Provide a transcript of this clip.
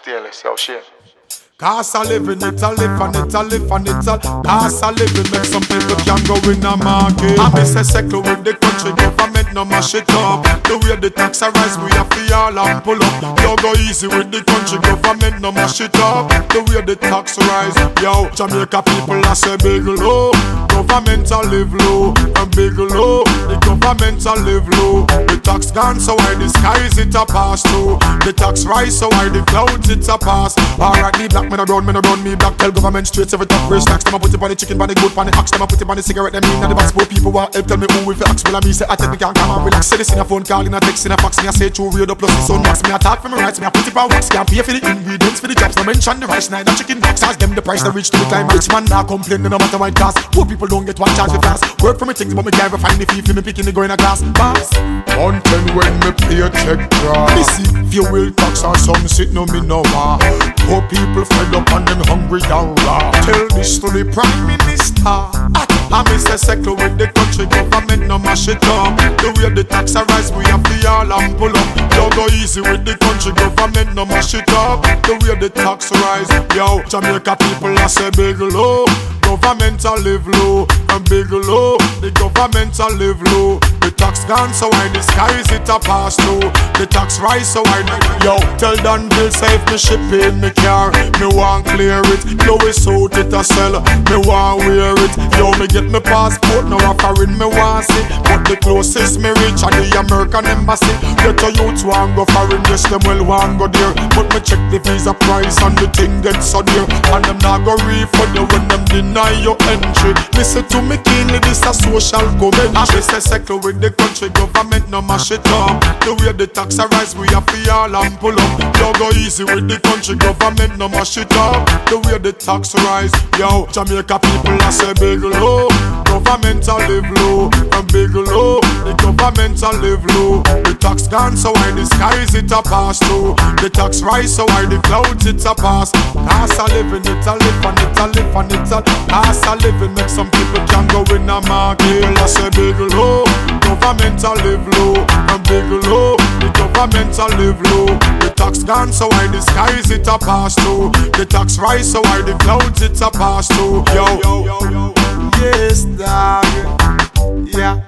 Stainless, yo, shit. Cost of living, it a live and it a live and it a cost of living make some people can go in a market. I miss a second with the country government no mash it up. The way the tax a rise, we have to all and pull up. Yo, go easy with the country government no mash it up. The way the tax rise, yo, Jamaica people I say big low. Government a live low and big low. The government a live low. The tax gone, so why the skies it a pass through. The tax rise, so why the clouds it a pass. Alright, the black men a brown me black. Tell government straight every top race tax. Them a put it on the chicken, on the goat, on the ox. Them a put it on the cigarette, them in the box. Poor people want help, tell me who if you ask. Well, I me say I tell me can't come and relax. Say this in a phone call, in a text, in a fax. Me a say true radio plus the sun max. Me a talk for me rights, me a put it on wax. Can't pay for the ingredients for the jobs. No mention the rice, neither chicken box. Ask them the price, they reach to the climax. Rich man not complain, no matter what it cost. Poor people don't get one charge for class. Work for me things, but me can't find the fee for me picking the go in a glass. Pass. Mountain when me pay a check draw. Me see fuel tax or some shit, no me no war. Poor people fed up and them hungry and raw. Tell this to the Prime Minister. I miss a second with the country government no mash it up. The way the tax a rise, we have the all and pull up. Yo, go easy with the country government no mash it up. The way the tax rise, yo, Jamaica people I say big low. Government a live low and big low. The government a live low. The tax gone, so why the skies it a pass through. The tax rise, so why yo, tell Danville save me shipping me car. Me want clear it, Louis out it a sell. Me want wear it, yo me get me passport. Now a foreign me want see. But the closest me reach are the American embassy. Get a youth want go foreign, yes them well want go there. But me check the visa price and the thing get so dear. And them not go refund you when them deny your entry. Listen to me keenly, this a social commentary. I miss a second with the country government no mash it up. The way the tax a rise, we have to all and pull up. Yo, go easy with the country government no mash it up. The way the tax rise, yo, Jamaica people I say big low. Government a live low and big low. The government a live low. The tax gone, so why the skies it a pass through. The tax rise, so why the clouds it a pass. Cost a living, it a live and it a live and it a cost a living make some people can go in a market. I say big low. Government a live low and big low. The government a live low. The tax gone, so why the skies it a pass through. The tax rise, so why the clouds it a pass through. Yo. Yes, dog. Yeah.